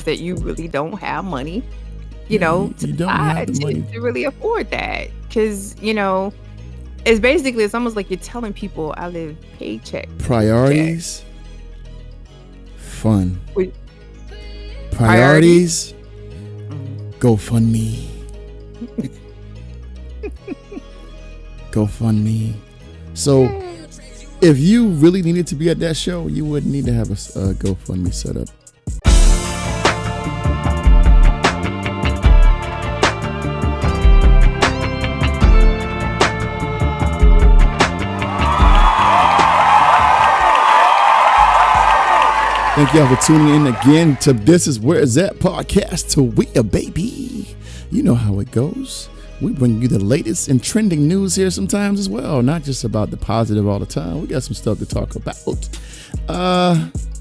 that you really don't have money, Yeah, to you don't have buy the money. to really afford that. Because it's almost like you're telling people I live paycheck to paycheck. Priorities, fun. With priorities. Priorities, Mhm. GoFundMe. GoFundMe. So if you really needed to be at that show, you wouldn't need to have a GoFundMe set up. Thank y'all for tuning in again to This Is Where Is That podcast to We A Baby. You know how it goes. We bring you the latest and trending news here sometimes as well. Not just about the positive all the time. We got some stuff to talk about.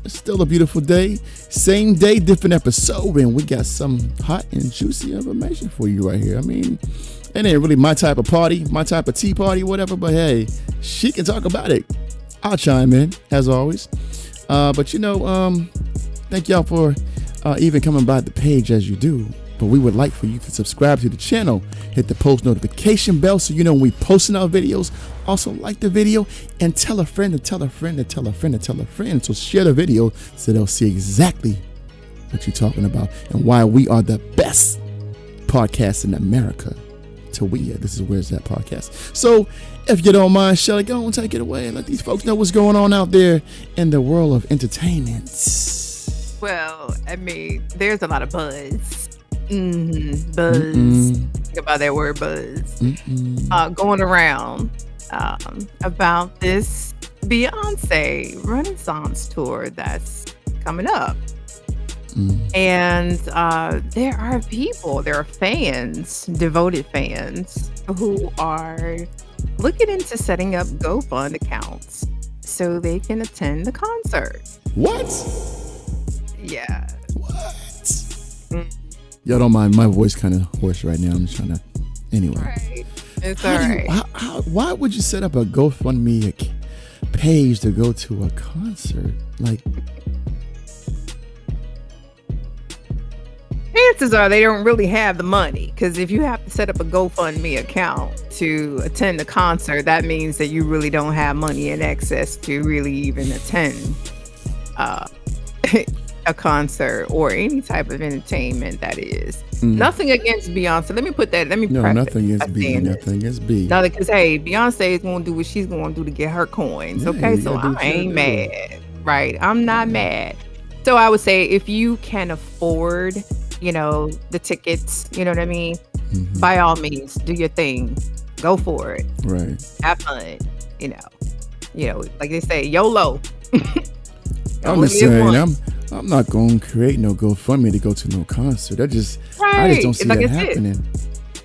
It's still a beautiful day. Same day, different episode. And we got some hot and juicy information for you right here. I mean, it ain't really my type of party, my type of tea party, whatever. But hey, she can talk about it. I'll chime in, as always. But thank y'all for even coming by the page as you do. But we would like for you to subscribe to the channel, hit the post notification bell so you know when we posting our videos. Also like the video and tell a friend to tell a friend to tell a friend to tell a friend. So share the video so they'll see exactly what you're talking about and why we are the best podcast in America. This is Where's That podcast. So if you don't mind, Shelly, go and take it away and let these folks know what's going on out there in the world of entertainment. Well, I mean, there's a lot of buzz. Buzz. Think about that word, buzz. Going around about this Beyonce Renaissance tour that's coming up. And there are fans, devoted fans, who are looking into setting up GoFund accounts so they can attend the concert. What? Yeah. What? Y'all don't mind my voice kind of hoarse right now. I'm just trying to. Anyway. Right. It's all right. Why would you set up a GoFundMe page to go to a concert? Like. Chances are they don't really have the money, because if you have to set up a GoFundMe account to attend the concert, that means that you really don't have money in excess to really even attend a concert or any type of entertainment that is. Nothing against Beyonce. Let me put that. No, nothing against B. Nothing against B. No, because hey, Beyonce is going to do what she's going to do to get her coins. Okay, so I ain't mad. Right? I'm not mad. So I would say if you can afford, the tickets, you know what I mean? By all means, do your thing. Go for it. Right. Have fun. Like they say, YOLO. I'm just saying, I'm not going to create no GoFundMe to go to no concert. I just don't see that happening.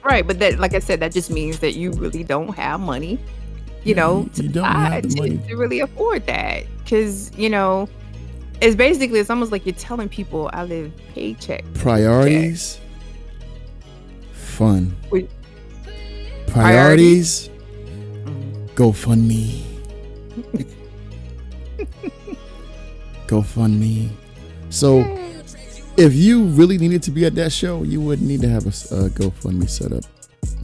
Right, but that, like I said, that just means that you really don't have money, to really afford that. Because, it's almost like you're telling people I live paycheck. Priorities, fun. Priorities, GoFundMe. GoFundMe. So if you really needed to be at that show, you wouldn't need to have a GoFundMe set up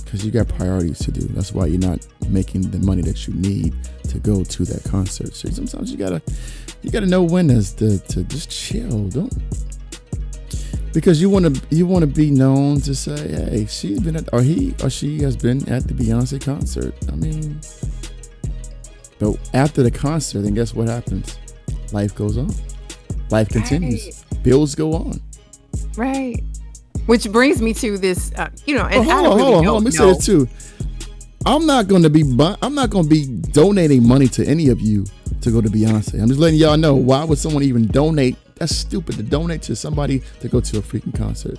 because you got priorities to do. That's why you're not making the money that you need to go to that concert. So sometimes you gotta know when to just chill. Don't, because you want to be known to say, hey, she's been at, or he or she has been at the Beyonce concert. I mean, but after the concert, then guess what happens? Life goes on. Life continues. Right. Bills go on. Right. Which brings me to this, and hold on. Let me say this too. I'm not going to be donating money to any of you to go to Beyonce. I'm just letting y'all know, why would someone even donate? That's stupid to donate to somebody to go to a freaking concert.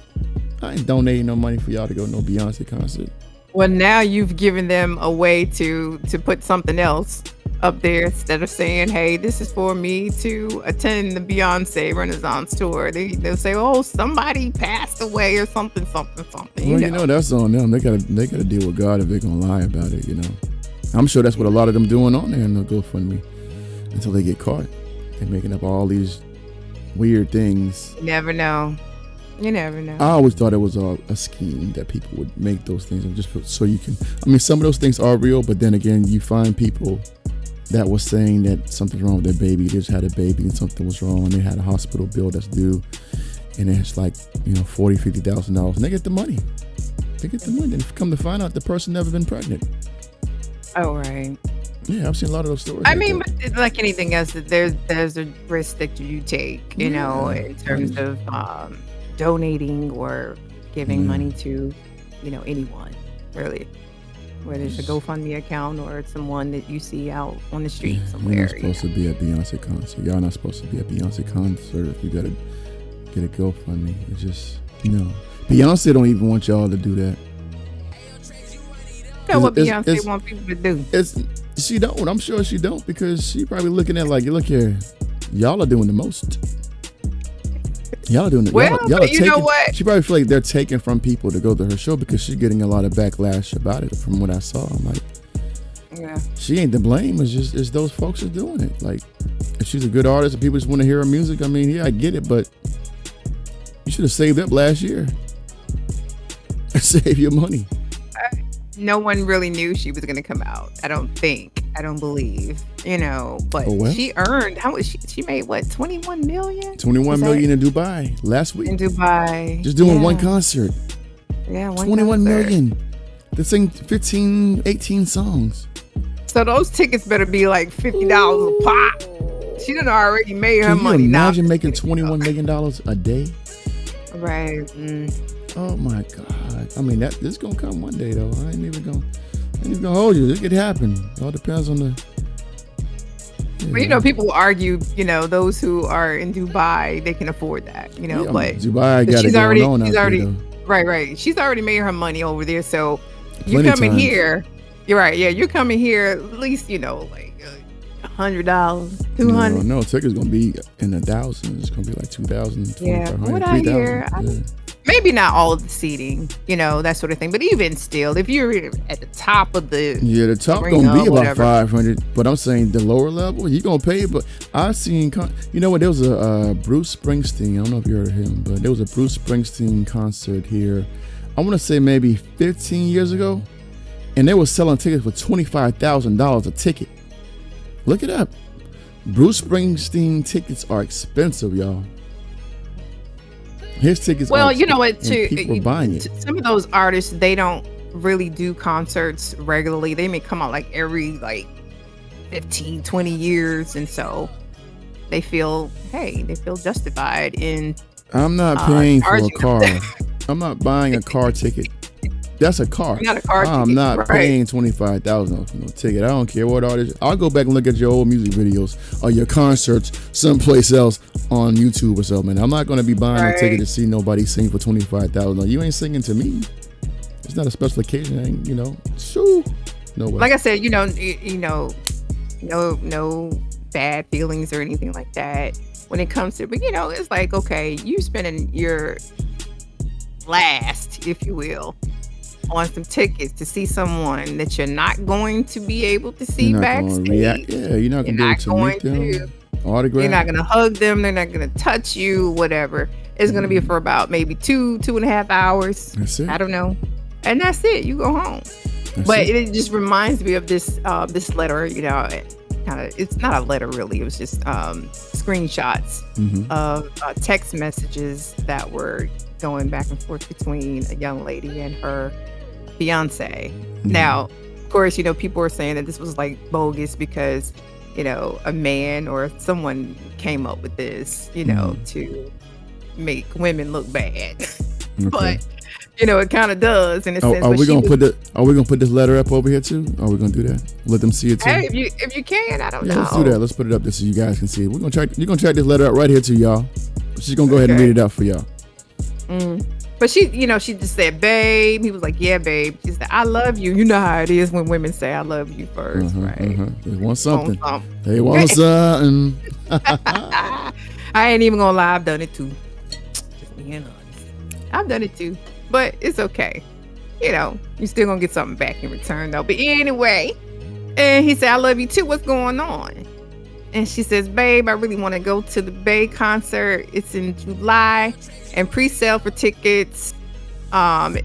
I ain't donating no money for y'all to go to no Beyonce concert. Well, now you've given them a way to put something else up there instead of saying, hey, this is for me to attend the Beyonce Renaissance tour. They'll say, oh, somebody passed away or something. Well, that's on them. They gotta deal with God if they're gonna lie about it. I'm sure that's what a lot of them doing on there in the GoFundMe until they get caught. They're making up all these weird things. You never know. You never know. I always thought it was a scheme that people would make those things and just so you can. I mean, some of those things are real, but then again, you find people that was saying that something's wrong with their baby. They just had a baby and something was wrong. They had a hospital bill that's due, and it's like $40,000-$50,000, and they get the money. They get the money, and come to find out the person never been pregnant. Oh, right. Yeah, I've seen a lot of those stories. I mean, but like anything else, there's a risk that you take, in terms of donating or giving money to, anyone, really. Whether it's a GoFundMe account or it's someone that you see out on the street somewhere. You're not supposed to be at Beyonce concert. Y'all not supposed to be at Beyonce concert if you gotta get a GoFundMe. It's just, Beyonce don't even want y'all to do that. You know what Beyonce want people to do? She don't. I'm sure she don't, because she probably looking at like, look here, y'all are doing the most. Y'all are doing it. Well, y'all are you know what? She probably feel like they're taking from people to go to her show because she's getting a lot of backlash about it. From what I saw, I'm like, yeah, she ain't to blame. It's those folks are doing it. Like, if she's a good artist and people just want to hear her music, I mean, yeah, I get it, but you should have saved up last year. Save your money. No one really knew she was going to come out. I don't believe, but she earned, how much she made, what, 21 million? 21 million in Dubai last week. In Dubai. Just doing one concert. Yeah, 21 million. They sing 15, 18 songs. So those tickets better be like $50 a pop. She done already made her money. Can you imagine making $21 million a day? Right. Oh my God. I mean, this is gonna come one day though. I ain't even gonna hold you. It could happen. It all depends on the. Well, people argue, those who are in Dubai, they can afford that, but Dubai got it going on out there, though. Right. She's already made her money over there. So you coming here, you're right. Yeah, you're coming here at least, like $100, $200. No, tickets gonna be in the thousands. It's gonna be like 2,000, yeah, what I hear. Maybe not all of the seating, that sort of thing. But even still, if you're at the top of the the top gonna be about 500. But I'm saying the lower level, you gonna pay. But I've seen, there was a Bruce Springsteen. I don't know if you heard of him, but there was a Bruce Springsteen concert here. I want to say maybe 15 years ago, and they were selling tickets for $25,000 a ticket. Look it up. Bruce Springsteen tickets are expensive, y'all. His tickets. Well, you know what? People are buying it. Some of those artists, they don't really do concerts regularly. They may come out like every 15, 20 years, and so they feel justified in. I'm not paying for a car. I'm not buying a car ticket. That's a car. Not a car ticket. I'm not paying $25,000 for no ticket. I don't care what artist. I'll go back and look at your old music videos or your concerts someplace else on YouTube or something. I'm not going to be buying a ticket to see nobody sing for $25,000. You ain't singing to me. It's not a special occasion. Shoo. No way. Like I said, no bad feelings or anything like that when it comes to. But it's like, okay, you spending your last, if you will, on some tickets to see someone that you're not going to be able to see backstage. You're not going to meet them. Autograph. You're not going to hug them. They're not going to touch you. Whatever. It's going to be for about maybe 2.5 hours. That's it. I don't know, and that's it. You go home. It just reminds me of this letter. It's not a letter really. It was just screenshots of text messages that were going back and forth between a young lady and her fiance. Now, of course, people are saying that this was bogus because, a man or someone came up with this, to make women look bad. Okay. But, it kind of does in a sense. Are we gonna put this letter up over here too? Are we gonna do that? Let them see it too. Hey, if you can, I don't know. Let's do that. Let's put it up there so you guys can see it. You're gonna check this letter out right here too, y'all. She's gonna go ahead and read it out for y'all. But she just said, babe. He was like, yeah, babe. She said, I love you. You know how it is when women say I love you first, right? They want something. They want something. I ain't even gonna lie. I've done it too. Just being honest. I've done it too. But it's okay. You still gonna get something back in return though. But anyway, and he said, I love you too. What's going on? and she says, "Babe, I really want to go to the Bey concert. It's in July, and pre-sale for tickets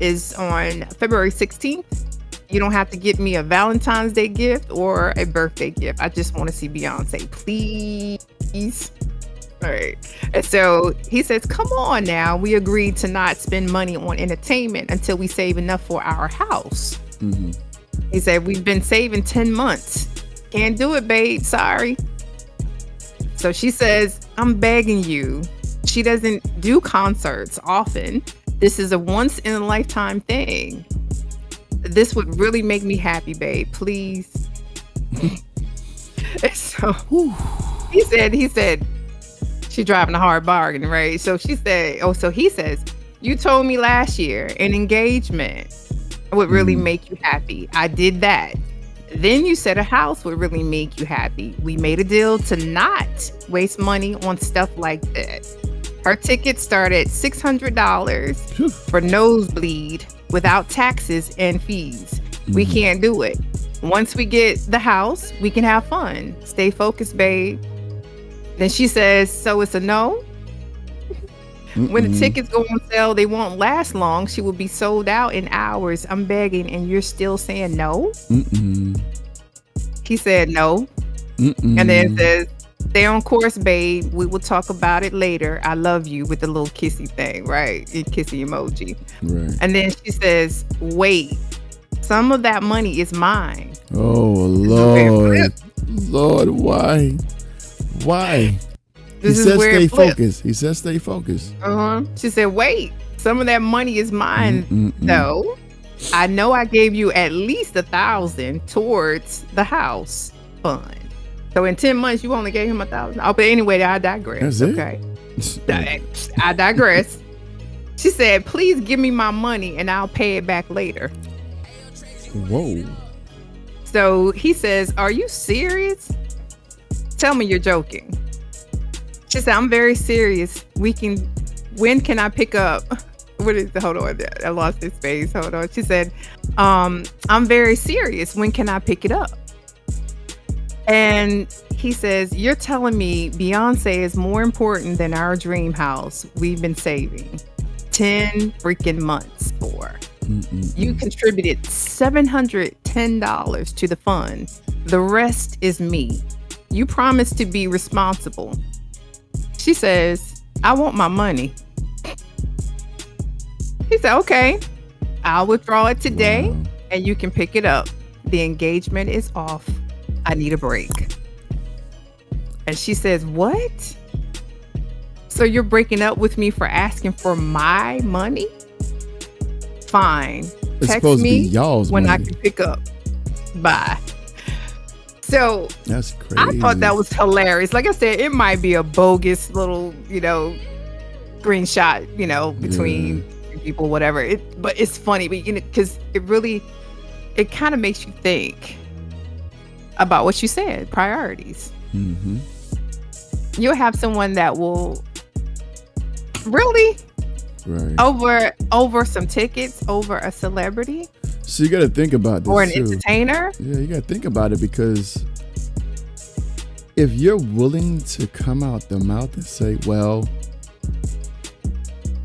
is on February 16th. You don't have to get me a Valentine's Day gift or a birthday gift. I just want to see Beyonce, please." All right. And so he says, "Come on now. We agreed to not spend money on entertainment until we save enough for our house." Mm-hmm. He said, "We've been saving 10 months. Can't do it, babe. Sorry." So she says, "I'm begging you." She doesn't do concerts often. This is a once in a lifetime thing. "This would really make me happy, babe. Please." And so he said, she's driving a hard bargain, right? So she said, so he says, "You told me last year an engagement would really make you happy. I did that. Then you said a house would really make you happy. We made a deal to not waste money on stuff like that." Her tickets start at $600 for nosebleed without taxes and fees. We can't do it. Once we get the house, we can have fun. Stay focused, babe. Then she says, "So it's a no?" When the tickets go on sale, they won't last long. She will be sold out in hours. I'm begging, and you're still saying no? He said no. And then it says, "Stay on course, babe. We will talk about it later. I love you," with the little kissy thing, right? The kissy emoji. Right. And then she says, "Wait, some of that money is mine." Oh, Lord. Lord, why? Why? He says stay focused. He says stay focused. She said, "Wait, some of that money is mine, though. I know I gave you at least $1,000 towards the house fund. So in 10 months, you only gave him $1,000. Oh, but anyway, I digress. That's okay. I digress." She said, "Please give me my money and I'll pay it back later." Whoa. So he says, "Are you serious? Tell me you're joking." She said, "I'm very serious. When can I pick up?" What is the, hold on, I lost this space. Hold on. She said, "I'm very serious. When can I pick it up?" And he says, "You're telling me Beyonce is more important than our dream house we've been saving 10 freaking months for. You contributed $710 to the fund. The rest is me. You promised to be responsible." She says, "I want my money." He said, "Okay, I'll withdraw it today and you can pick it up. The engagement is off. I need a break." And she says, "What? So you're breaking up with me for asking for my money? Fine. It's Text supposed to be me y'all's when money. I can pick up. Bye." So That's crazy. I thought that was hilarious. Like I said, it might be a bogus little, screenshot, between people, whatever. But it's funny, but because it kind of makes you think about what you said, priorities. You'll have someone that will really over some tickets, over a celebrity. So you got to think about this or an too. Entertainer. Yeah, you got to think about it, because if you're willing to come out the mouth and say, "Well,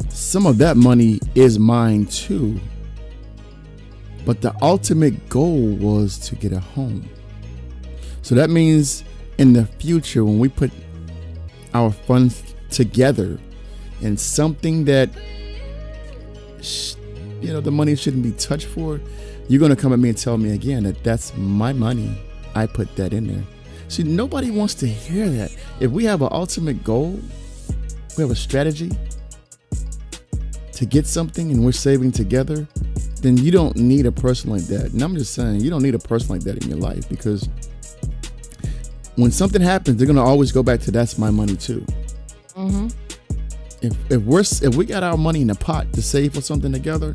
some of that money is mine too, but the ultimate goal was to get a home." So that means in the future, when we put our funds together in something that the money shouldn't be touched for, you're going to come at me and tell me again that that's my money. I put that in there. See, nobody wants to hear that. If we have an ultimate goal, we have a strategy to get something and we're saving together, then you don't need a person like that. And I'm just saying, you don't need a person like that in your life, because when something happens, they're going to always go back to that's my money too. If we got our money in a pot to save for something together,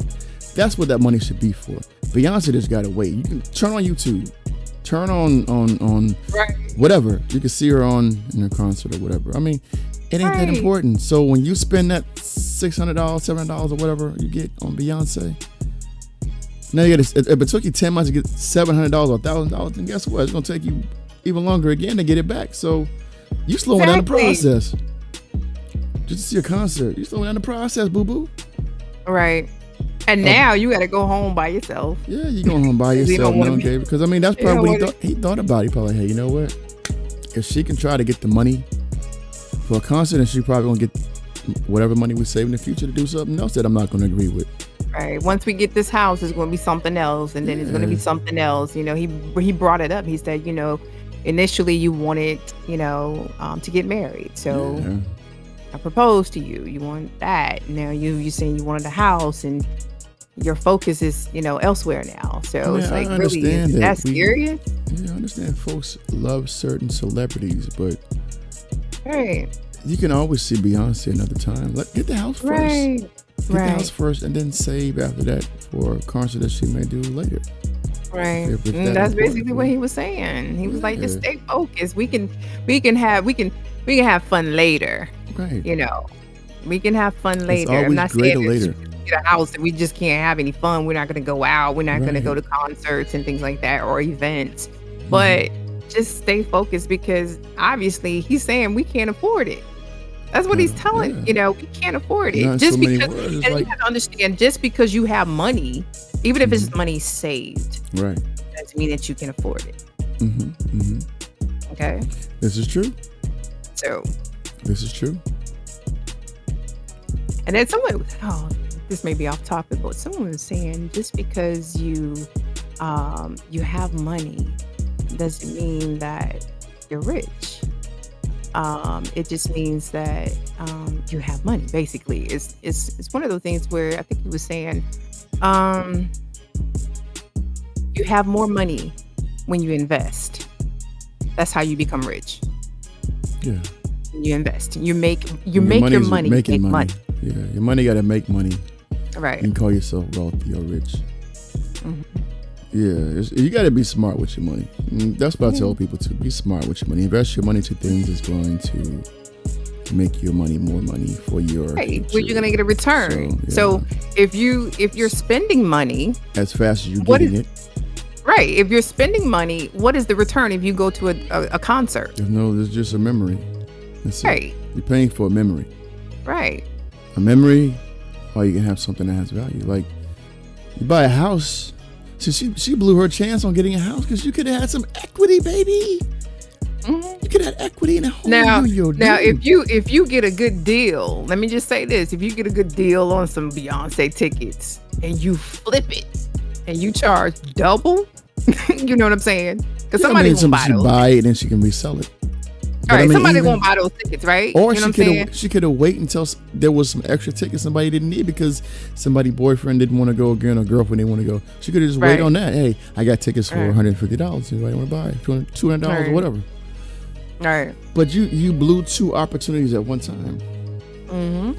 that's what that money should be for. Beyonce just gotta wait. You can turn on YouTube, turn on whatever. You can see her in her concert or whatever. I mean, it ain't that important. So when you spend that $600, $700 or whatever you get on Beyonce, now you got. If it took you 10 months to get $700 or $1,000, then guess what? It's gonna take you even longer again to get it back. So you slowing down the process. Just to see a concert, you slowing down the process, boo boo. Right. And now you got to go home by yourself. Yeah, you going home by yourself now, okay? Because I mean, that's probably what he thought about. He probably, hey, you know what? If she can try to get the money for a concert, and she probably gonna get whatever money we save in the future to do something else that I'm not gonna agree with. Right. Once we get this house, it's gonna be something else, and then it's gonna be something else. You know, he brought it up. He said, you know, initially you wanted, you know, to get married, so I proposed to you. You want that. Now you saying you wanted a house, and your focus is, you know, elsewhere now. So it's like, really, is that serious? Yeah, I understand folks love certain celebrities, but right. You can always see Beyonce another time. Get the house first. Right. Get the house first, and then save after that for a concert that she may do later. Right. That's basically what he was saying. He was like, just stay focused. We can have fun later. Right. You know, we can have fun later. I'm not saying later. Get a house and we just can't have any fun. We're not going to go out. We're not going to go to concerts and things like that, or events. But just stay focused, because obviously he's saying we can't afford it. That's what he's telling. You know, we can't afford it. Just because, and you have to understand, just because you have money, even if it's money saved, right, doesn't mean that you can afford it. Okay. This is true. So. This is true. And then someone, this may be off topic, but someone was saying, just because you have money doesn't mean that you're rich. It just means that you have money. Basically, it's one of those things where I think he was saying, you have more money when you invest. That's how you become rich. Yeah. You invest. You make your money make money. Yeah, your money got to make money. Right. And call yourself wealthy or rich. Yeah, you got to be smart with your money. That's what I tell people too. Be smart with your money. Invest your money to things that's going to make your money more money for your future. Where you're going to get a return. So if you're spending money as fast as you're getting it. Right. If you're spending money, what is the return if you go to a concert? There's just a memory. That's it. You're paying for a memory. Right. A memory, or you can have something that has value. Like, you buy a house. So she blew her chance on getting a house because you could have had some equity, baby. You could have had equity in a home. Now, if you get a good deal, let me just say this: if you get a good deal on some Beyonce tickets and you flip it and you charge double, you know what I'm saying? Because somebody won't buy it and she can resell it. All right, somebody won't buy those tickets, right? Or she could have waited until there was some extra tickets somebody didn't need because somebody's boyfriend didn't want to go again or girlfriend didn't want to go. She could have just waited on that. Hey, I got tickets for $150. Anybody want to buy $200 or whatever. All right. But you blew two opportunities at one time.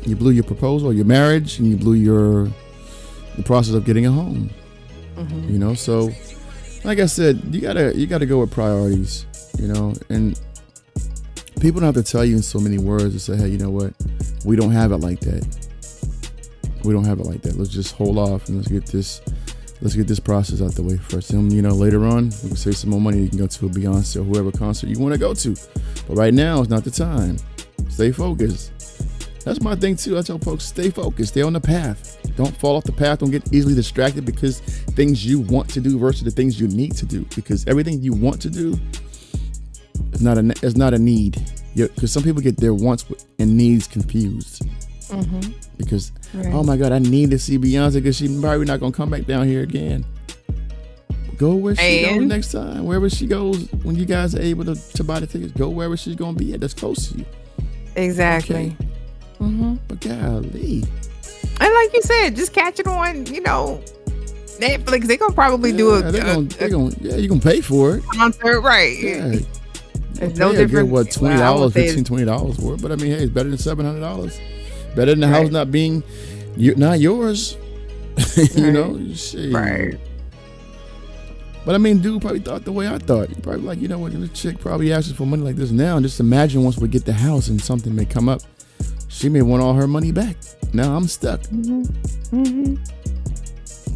You blew your proposal, your marriage, and you blew the process of getting a home. You know, so like I said, you gotta go with priorities. You know, and people don't have to tell you in so many words to say, hey, you know what? We don't have it like that. We don't have it like that. Let's just hold off and let's get this process out the way first. And, you know, later on, we can save some more money. You can go to a Beyonce or whoever concert you want to go to. But right now is not the time. Stay focused. That's my thing too. I tell folks, stay focused. Stay on the path. Don't fall off the path. Don't get easily distracted because things you want to do versus the things you need to do. Because everything you want to do, it's not a need. Because some people get their wants and needs confused. Because, oh my God, I need to see Beyonce because she's probably not going to come back down here again. Go where she goes next time. Wherever she goes, when you guys are able to buy the tickets, go wherever she's going to be at that's close to you. Exactly. Okay? But golly. And like you said, just catch it on, you know, Netflix. They're going to probably do you're going to pay for it. Concert, right. Yeah. It's no different. What, $20, $20 for it? But I mean, hey, it's better than $700. Better than the house not being not yours. You know? Shit. Right. But I mean, dude probably thought the way I thought. He probably like, you know what, this chick probably asking for money like this now. And just imagine once we get the house and something may come up, she may want all her money back. Now I'm stuck.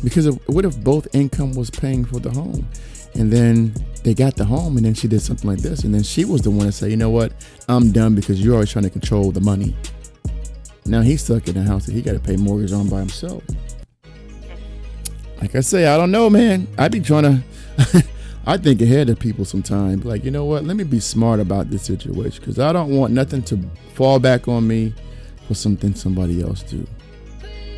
Because what if both income was paying for the home? And then they got the home, and then she did something like this, and then she was the one to say, you know what, I'm done because you're always trying to control the money. Now he's stuck in the house that he got to pay mortgage on by himself. Like I say, I don't know, man. I be trying to, I think ahead of people sometimes. Like, you know what? Let me be smart about this situation because I don't want nothing to fall back on me for something somebody else do.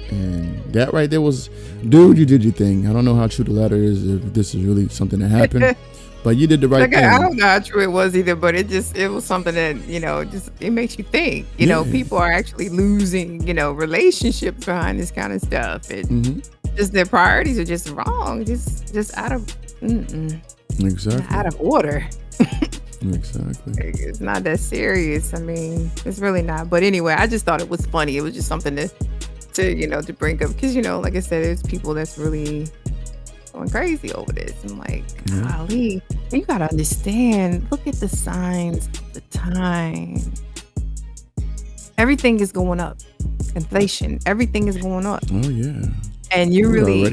And that right there was, dude, you did your thing. I don't know how true the letter is, if this is really something that happened, but you did the right thing. I don't know how true it was either, but it was something that, just it makes you think, people are actually losing, relationships behind this kind of stuff. And just their priorities are just wrong, just out of, exactly, out of order. Exactly. It's not that serious. I mean, it's really not. But anyway, I just thought it was funny. It was just something to bring up because, like I said, there's people that's really going crazy over this. I'm like, golly, you got to understand, look at the signs of the time. Everything is going up. Inflation, everything is going up. Oh, yeah. And you really,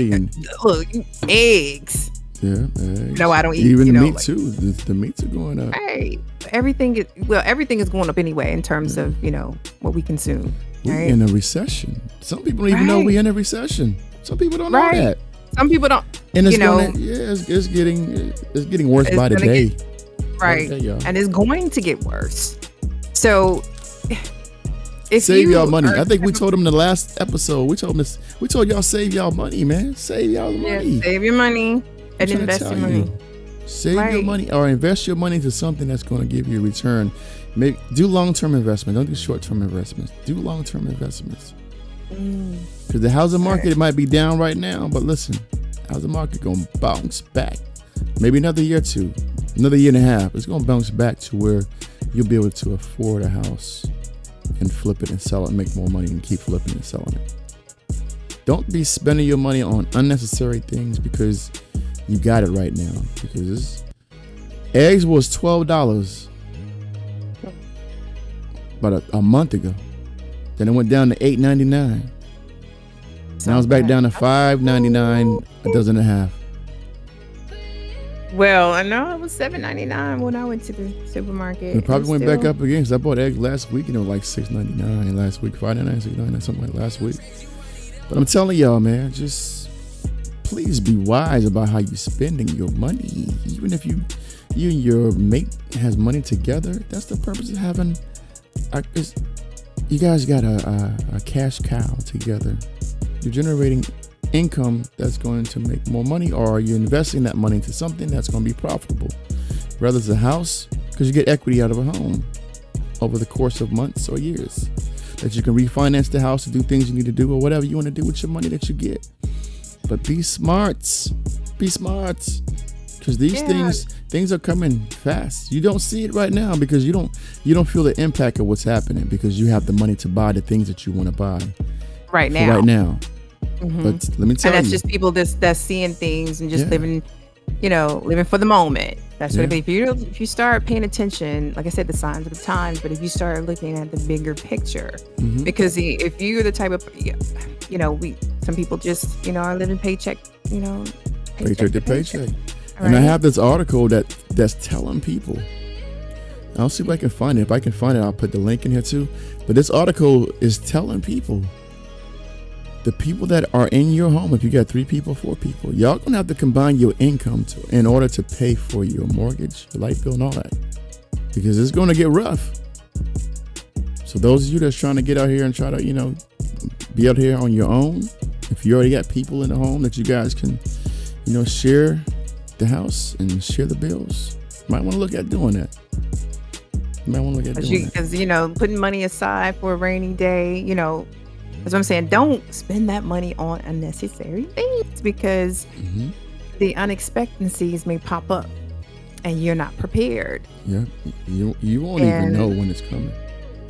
look, eggs. Yeah, eggs. No, I don't eat. Even meat too. The meats are going up. Right. Everything is going up anyway in terms of, what we consume. We're in a recession. Some people don't even know we're in a recession. Some people don't know that. Some people don't. And it's getting worse by the day. Right. And it's going to get worse. So save y'all money. I think we told them in the last episode. We told y'all save y'all money, man. Save y'all money. Yeah, save your money and invest your money. Save your money or invest your money to something that's going to give you a return. Maybe do long-term investment. Don't do short-term investments. Do long-term investments. Because the housing market it might be down right now, but listen, housing market gonna bounce back. Maybe another year or two, another year and a half. It's gonna bounce back to where you'll be able to afford a house and flip it and sell it, and make more money and keep flipping and selling it. Don't be spending your money on unnecessary things because you got it right now. Because eggs was $12 about a month ago. Then it went down to $8.99. Now it's back down to $5.99 a dozen and a half. Well, I know it was $7.99 when I went to the supermarket. It probably went back up again because I bought eggs last week and it was like $6.99 last week, $5.99, $6.99, something like last week. But I'm telling y'all, man, just please be wise about how you're spending your money. Even if you and your mate has money together, that's the purpose of having. You guys got a cash cow together. You're generating income that's going to make more money, or you're investing that money into something that's going to be profitable. Whether it's a house, because you get equity out of a home over the course of months or years, that you can refinance the house to do things you need to do or whatever you want to do with your money that you get. But be smart. Be smart. Because these things are coming fast. You don't see it right now because you don't feel the impact of what's happening because you have the money to buy the things that you want to buy right now. Mm-hmm. But let me tell you, and that's just people that's seeing things and just living for the moment. That's what if you start paying attention, like I said, the signs of the times. But if you start looking at the bigger picture, because if you're the type of some people just are living paycheck to paycheck. Right. And I have this article that's telling people. I'll see if I can find it. If I can find it, I'll put the link in here too. But this article is telling people, the people that are in your home, if you got 3 people, 4 people, y'all gonna have to combine your income in order to pay for your mortgage, your light bill, and all that. Because it's gonna get rough. So those of you that's trying to get out here and try to, be out here on your own, if you already got people in the home that you guys can, share the house and share the bills, might want to look at doing that. Because putting money aside for a rainy day, that's what I'm saying. Don't spend that money on unnecessary things because the unexpectancies may pop up and you're not prepared. Yeah, you won't even know when it's coming.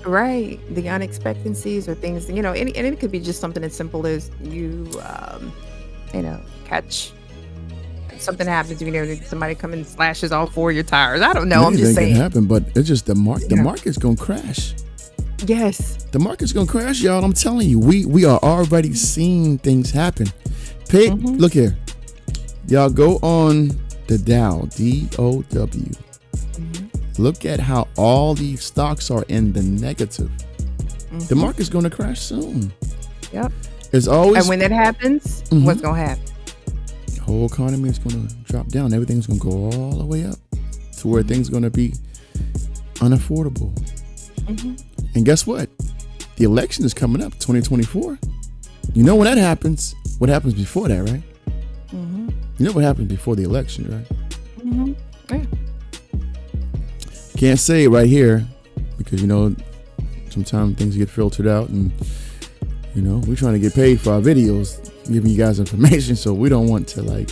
Right, the unexpectancies or things, and it could be just something as simple as you catch. Something happens, somebody come and slashes all 4 of your tires. I don't know. I'm just saying. Anything can happen, but it's just the market's gonna crash. Yes. The market's gonna crash, y'all. I'm telling you, we are already seeing things happen. Look here, y'all. Go on the Dow, DOW. Look at how all these stocks are in the negative. The market's going to crash soon. Yep. It's always, And when that happens, what's going to happen? the whole economy is going to drop down. Everything's going to go all the way up to where things are going to be unaffordable. And guess what? The election is coming up, 2024. You know when that happens, what happens before that, right? You know what happens before the election, right? Yeah. Can't say it right here because, you know, sometimes things get filtered out and, you know, we're trying to get paid for our videos, giving you guys information. So we don't want to, like,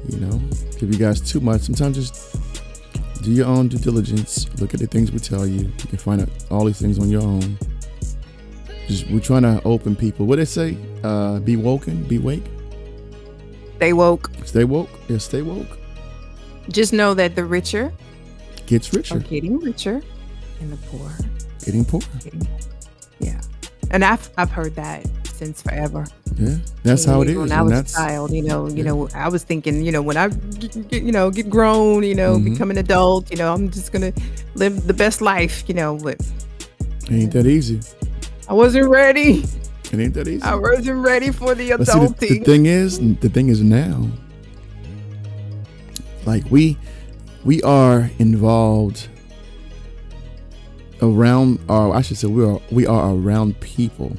you know, give you guys too much. Sometimes just do your own due diligence. Look at the things we tell you. You can find out all these things on your own. We're trying to open people. What they say? Be woken, be wake. Stay woke. Stay woke. Yeah, stay woke. Just know that the richer Gets richer. are getting richer and the poor Getting poor. getting. Yeah. And I've heard that since forever. Yeah, that's how it is. When I And was a that's child, you know, I was thinking, when I get grown, become an adult, I'm just gonna live the best life, but ain't that easy. I wasn't ready. It ain't that easy. I wasn't ready for the But see, adulting. the thing is now, like we are involved around, or I should say we are around people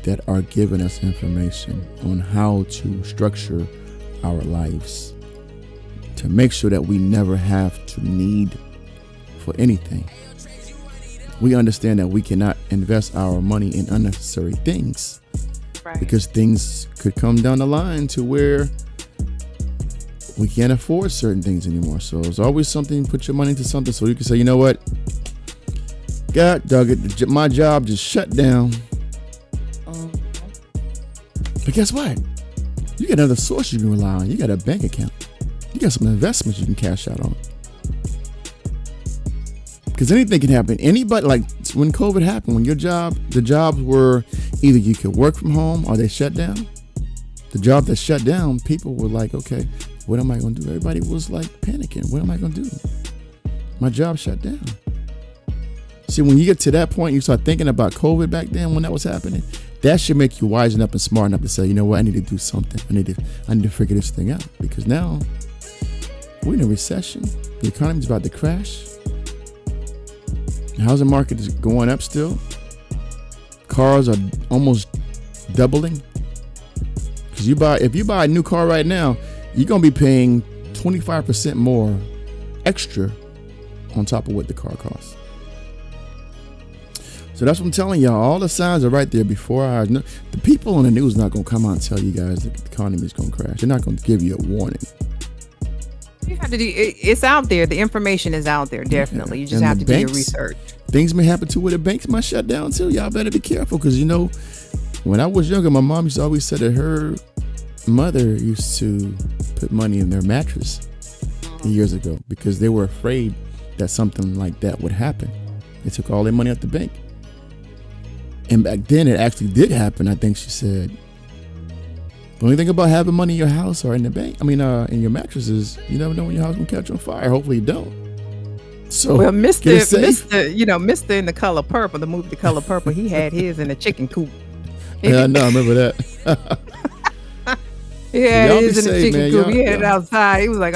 that are giving us information on how to structure our lives to make sure that we never have to need for anything. We understand that we cannot invest our money in unnecessary things, Right. because things could come down the line to where we can't afford certain things anymore. So it's always something, put your money into something so you can say, you know what? God dog it, my job just shut down. But guess what? You got another source you can rely on. You got a bank account. You got some investments you can cash out on. Because anything can happen. Anybody, like when COVID happened, when the jobs were either you could work from home or they shut down. The job that shut down, people were like, okay, what am I going to do? Everybody was like panicking. What am I going to do? My job shut down. See, when you get to that point, you start thinking about COVID back then when that was happening. That should make you wise enough and smart enough to say, you know what, I need to do something. I need to figure this thing out, because now we're in a recession. The economy's about to crash. The housing market is going up still. Cars are almost doubling. Because if you buy a new car right now, you're gonna be paying 25% more extra on top of what the car costs. So that's what I'm telling y'all. All the signs are right there before our eyes. No, the people on the news are not going to come out and tell you guys that the economy is going to crash. They're not going to give you a warning. You have to do. It's out there. The information is out there. Definitely. You just And have the to do your banks, research. Things may happen to where the banks might shut down too. Y'all better be careful, because when I was younger, my mom used to always say that her mother used to put money in their mattress years ago because they were afraid that something like that would happen. They took all their money out the bank. And back then it actually did happen. I think she said, the only thing about having money in your house or in the bank, in your mattress, is you never know when your house will catch on fire. Hopefully you don't. So Well, Mr. in The Color Purple, the movie The Color Purple, he had his in a chicken coop. Yeah, I know. I remember that. Yeah, Y'all be his in a safe, chicken man. coop. Y'all- He had it y'all- outside. He was like,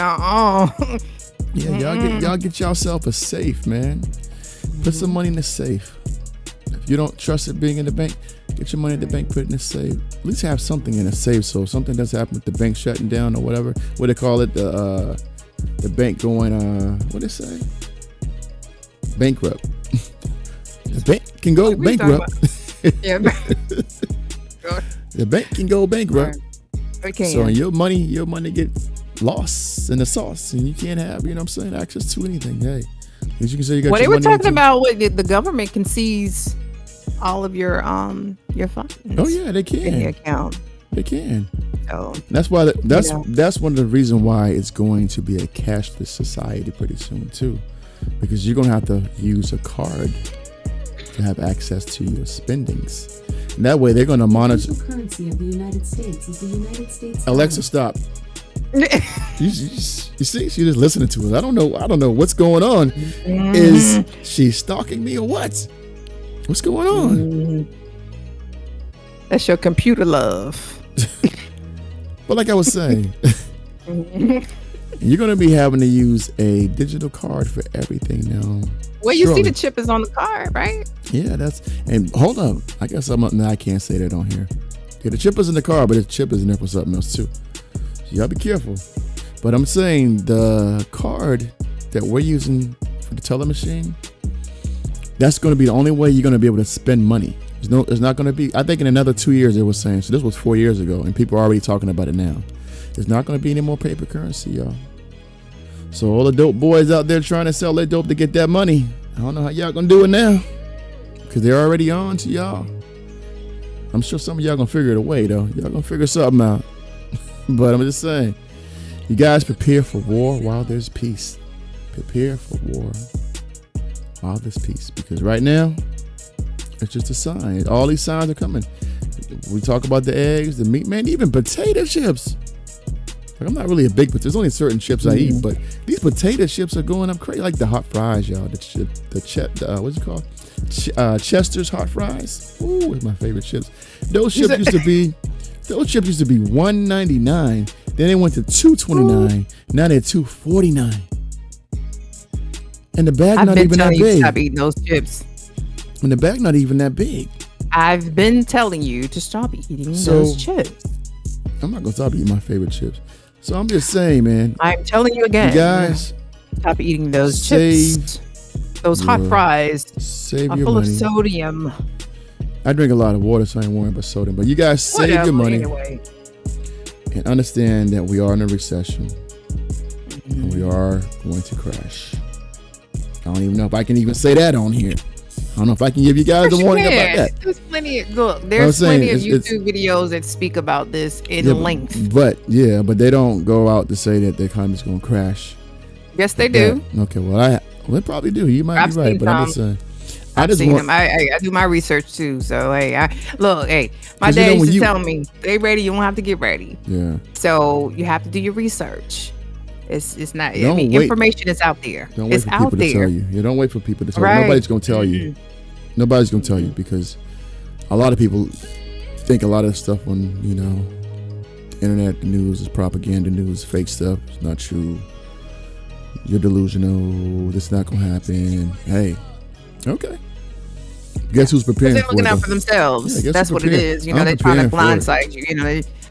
Yeah, y'all get yourself a safe, man. Put some money in the safe. If you don't trust it being in the bank, get your money in the bank, put it in the safe. At least have something in a safe, so if something does happen with the bank shutting down or whatever, what they call it, the bank going, what they say? Bankrupt. The bank can go What are you bankrupt. Yeah. The bank can go bankrupt. We can. So your money get lost in the sauce, and you can't have, access to anything. Hey, at least you can say you got Well, your they were money talking into- about what the government can seize all of your funds. Oh yeah, they In your can. account. They can. So That's why that's know. that's one of the reasons why it's going to be a cashless society pretty soon too, because you're gonna have to use a card to have access to your spendings. And that way they're gonna monitor. The official currency of the United States is the United States. Alexa, stop. You see, she's just listening to us. I don't know what's going on. Is she stalking me or what? What's going on? That's your computer love. But like I was saying, you're going to be having to use a digital card for everything now. Well, you see the chip is on the card, right? Yeah, and hold on. I guess I can't say that on here. Yeah, the chip is in the card, but the chip is in there for something else too. So you gotta be careful. But I'm saying the card that we're using for the teller machine, that's going to be the only way you're going to be able to spend money. It's not going to be. I think in another 2 years, they were saying. So this was 4 years ago, and people are already talking about it now. There's not going to be any more paper currency, y'all. So all the dope boys out there trying to sell their dope to get that money, I don't know how y'all going to do it now, because they're already on to y'all. I'm sure some of y'all going to figure it away, though. Y'all going to figure something out. But I'm just saying, you guys prepare for war while there's peace. Prepare for war while there's peace. Because right now, it's just a sign. All these signs are coming. We talk about the eggs, the meat, man, even potato chips. Like, I'm not really a big potato. There's only certain chips I eat, but these potato chips are going up crazy. Like the hot fries, y'all. What's it called? Chester's hot fries. Ooh, it's my favorite chips. Those chips used to be $1.99. Then they went to $2.29. Now they're $2.49. And the bag not even that big. Stop eating those chips. And the bag not even that big. I've been telling you to stop eating those chips. I'm not gonna stop eating my favorite chips. So I'm just saying, man. I'm telling you again, you guys, stop eating those chips. Those hot fries are full of sodium. I drink a lot of water, so I ain't worrying about sodium. But you guys save your money and understand that we are in a recession and we are going to crash. I don't even know if I can even say that on here. I don't know if I can give you guys a warning about that. There's plenty of YouTube videos that speak about this in length. But they don't go out to say that the economy's going to crash. Yes, they do. Okay, well, they probably do. You might be right, but I'm just saying. I've seen them. I do my research too. So hey, my dad used to tell me, "Stay ready. You don't have to get ready." Yeah. So you have to do your research. It's not. Information is out there. Don't wait for people to tell you. You don't wait for people to tell you. Nobody's gonna tell you. Nobody's gonna tell you, because a lot of people think a lot of stuff on the internet, the news is propaganda news, fake stuff. It's not true. You're delusional. This is not gonna happen. Hey, okay. Guess who's preparing? They're looking out for themselves. That's what it is. They're trying to blindside you.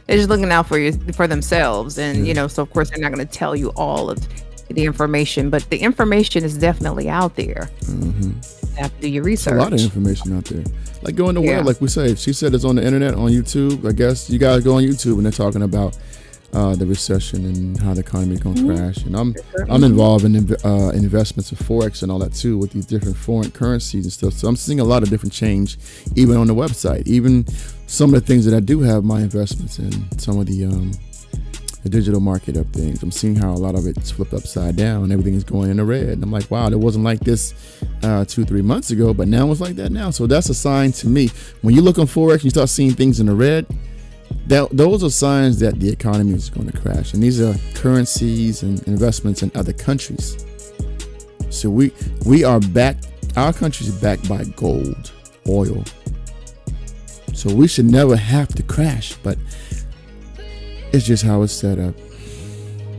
They're just looking out for themselves, and so of course they're not going to tell you all of the information, but the information is definitely out there. You have to do your research. There's a lot of information out there. Like go on the web, like we say. She said it's on the internet, on YouTube. I guess you guys go on YouTube and they're talking about the recession and how the economy is going to crash. And I'm involved in investments of Forex and all that too, with these different foreign currencies and stuff. So I'm seeing a lot of different change, even on the website. Even some of the things that I do have my investments in, some of the digital market of things. I'm seeing how a lot of it's flipped upside down. Everything is going in the red. And I'm like, wow, it wasn't like this 2-3 months ago, but now it's like that now. So that's a sign to me. When you look on Forex and you start seeing things in the red, those are signs that the economy is going to crash. And these are currencies and investments in other countries. So we are backed. Our country is backed by gold, oil. So we should never have to crash, but it's just how it's set up.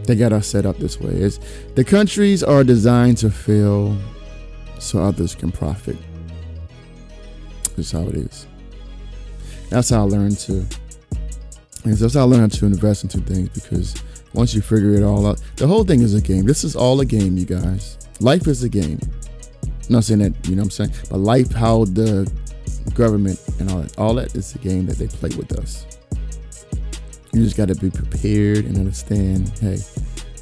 They got us set up this way. The countries are designed to fail so others can profit. That's how it is. That's how I learned to invest into things, because once you figure it all out, the whole thing is a game. This is all a game, you guys. Life is a game. I'm not saying that, what I'm saying, but life, how the government and all that is a game that they play with us. You just got to be prepared and understand, hey,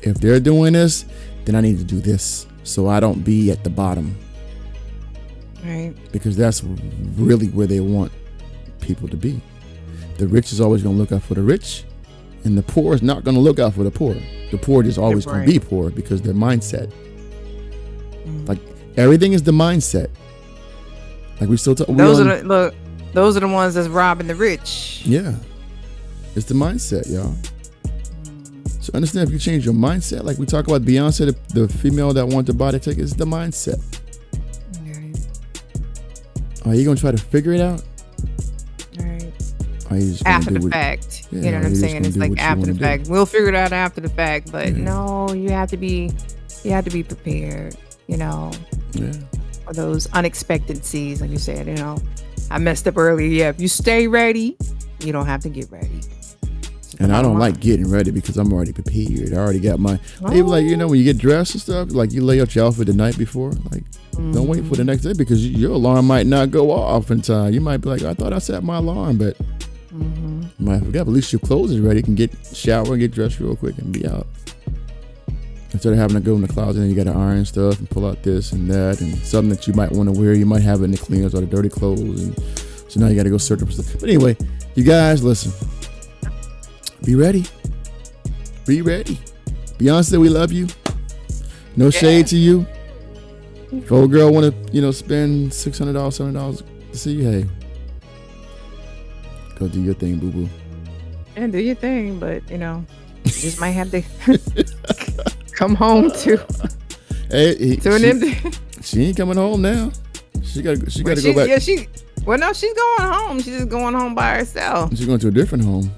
if they're doing this, then I need to do this so I don't be at the bottom. Right. Because that's really where they want people to be. The rich is always going to look out for the rich, and the poor is not going to look out for the poor. The poor is always going to be poor because their mindset. Like everything is the mindset. Like we still talk. Those are the ones that's robbing the rich. Yeah, it's the mindset, y'all. So understand, if you change your mindset, like we talk about Beyonce, the female that wanted to buy the ticket, it's the mindset. Right. Are you gonna try to figure it out? Right. Are you just After the fact, yeah, you know what I'm saying? It's like after the fact. We'll figure it out after the fact, but no, you have to be prepared. You know, for those unexpectancies, like you said. You know, I messed up earlier. Yeah, if you stay ready, you don't have to get ready. And I don't like getting ready because I'm already prepared. I already got my, even like, you know, when you get dressed and stuff, like you lay out your outfit the night before, like don't wait for the next day because your alarm might not go off in time. You might be like, I thought I set my alarm, but you might forget. But at least your clothes is ready. You can get shower and get dressed real quick and be out. Instead of having to go in the closet and you got to iron stuff and pull out this and that and something that you might want to wear, you might have it in the cleaners or the dirty clothes. And so now you got to go search for stuff. But anyway, you guys, listen. Be ready. Be ready. Beyonce, we love you. No shade to you. If old girl want to, you know, spend $600, $700 to see you, hey, go do your thing, boo boo. And do your thing, but you know, you just might have to come home to an empty. She ain't coming home now. She got to go back. Yeah, well, no, she's going home. She's just going home by herself. She's going to a different home.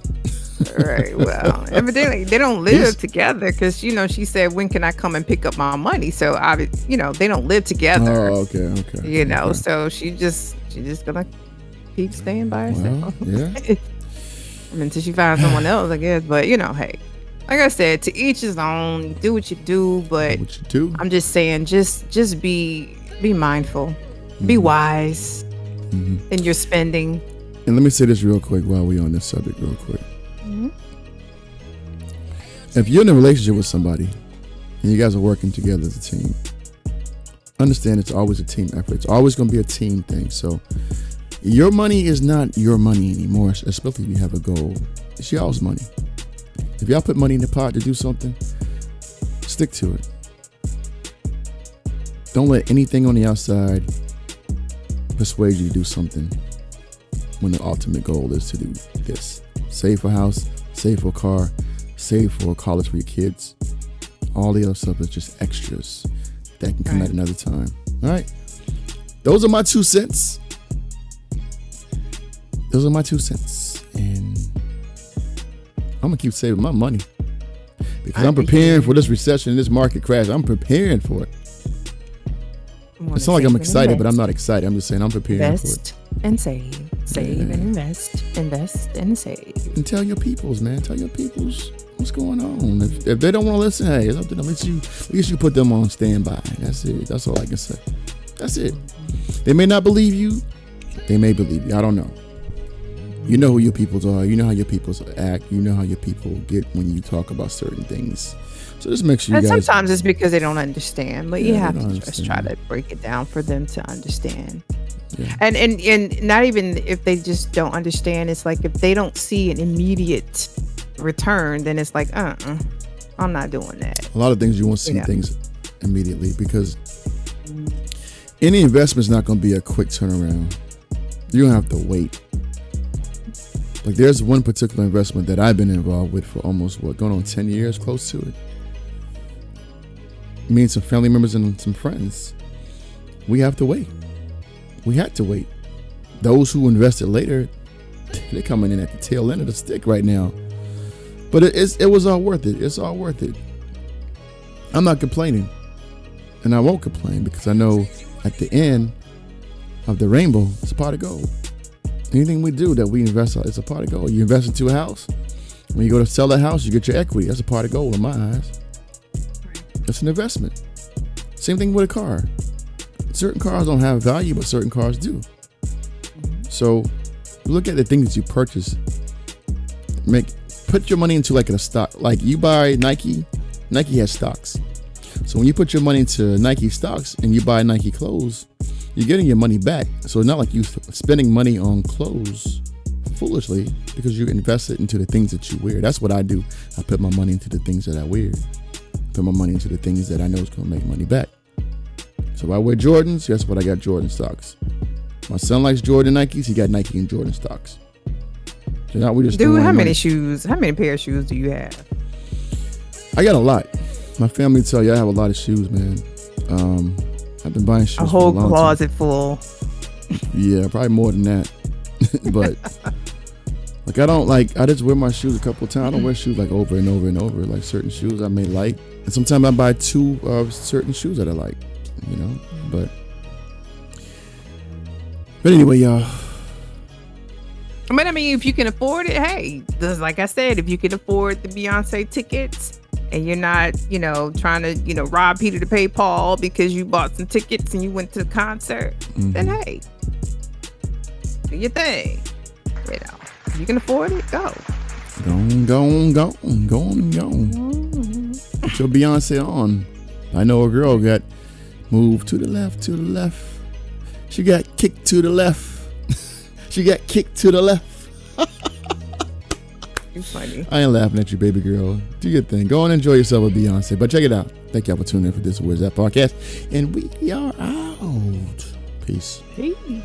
Right. Well, evidently they don't live together because, you know, she said, when can I come and pick up my money? So you know, they don't live together. Oh, okay. You know, so she just gonna keep staying by herself. Well, yeah. I mean, until she finds someone else, I guess. But you know, hey, like I said, to each his own. Do what you do, but I'm just saying, just be mindful, be wise in your spending. And let me say this real quick while we're on this subject, real quick. If you're in a relationship with somebody and you guys are working together as a team, understand it's always a team effort. It's always going to be a team thing. So your money is not your money anymore, especially if you have a goal. It's y'all's money. If y'all put money in the pot to do something, stick to it. Don't let anything on the outside persuade you to do something when the ultimate goal is to do this. Save for a house, save for a car, save for college for your kids. All the other stuff is just extras that can come at another time. All right. Those are my 2 cents. And I'm going to keep saving my money because I'm preparing for this recession, this market crash. I'm preparing for it. It's not like I'm excited, but I'm not excited. I'm just saying I'm preparing for it. And save and invest and save. And tell your peoples, man. Tell your peoples what's going on. If they don't want to listen, hey, it's up to them. At least you put them on standby. That's it. That's all I can say. That's it. They may not believe you. They may believe you. I don't know. You know who your peoples are. You know how your peoples act. You know how your people get when you talk about certain things. So just make sure you guys. Sometimes it's because they don't understand, but you have to just try to break it down for them to understand. Yeah. And not even if they just don't understand, it's like if they don't see an immediate return, then it's like, I'm not doing that. A lot of things you won't see things immediately because any investment is not going to be a quick turnaround. You're going to have to wait. Like there's one particular investment that I've been involved with for almost going on 10 years, close to it. Me and some family members and some friends, we have to wait. We had to wait. Those who invested later, they're coming in at the tail end of the stick right now. But it was all worth it. It's all worth it. I'm not complaining. And I won't complain because I know at the end of the rainbow, it's a pot of gold. Anything we do that we invest in, it's a pot of gold. You invest into a house. When you go to sell a house, you get your equity. That's a pot of gold in my eyes. It's an investment. Same thing with a car. Certain cars don't have value, but certain cars do. So look at the things that you purchase. Put your money into like a stock. Like you buy Nike has stocks. So when you put your money into Nike stocks and you buy Nike clothes, you're getting your money back. So it's not like you spending money on clothes foolishly because you invest it into the things that you wear. That's what I do. I put my money into the things that I wear. Put my money into the things that I know is going to make money back. So if I wear Jordans, guess what? I got Jordan stocks. My son likes Jordan Nikes. He got Nike and Jordan stocks. So now we just Dude, how many pair of shoes do you have? I got a lot. My family tell you I have a lot of shoes, man. I've been buying shoes A whole for a long closet full. Yeah, probably more than that. But like I just wear my shoes a couple of times. I don't wear shoes like over and over and over. Like certain shoes I may like, and sometimes I buy two of certain shoes that I like. You know, but anyway, y'all. But I mean, if you can afford it, hey, like I said, if you can afford the Beyonce tickets and you're not, trying to, rob Peter to pay Paul because you bought some tickets and you went to the concert, then hey, do your thing. If you can afford it, go. Go on. Put your Beyonce on. I know a girl got moved to the left. She got kicked to the left. She got kicked to the left. You're funny. I ain't laughing at you, baby girl. Do your thing. Go and enjoy yourself with Beyonce. But check it out. Thank y'all for tuning in for this Where's That podcast. And we are out. Peace. Peace.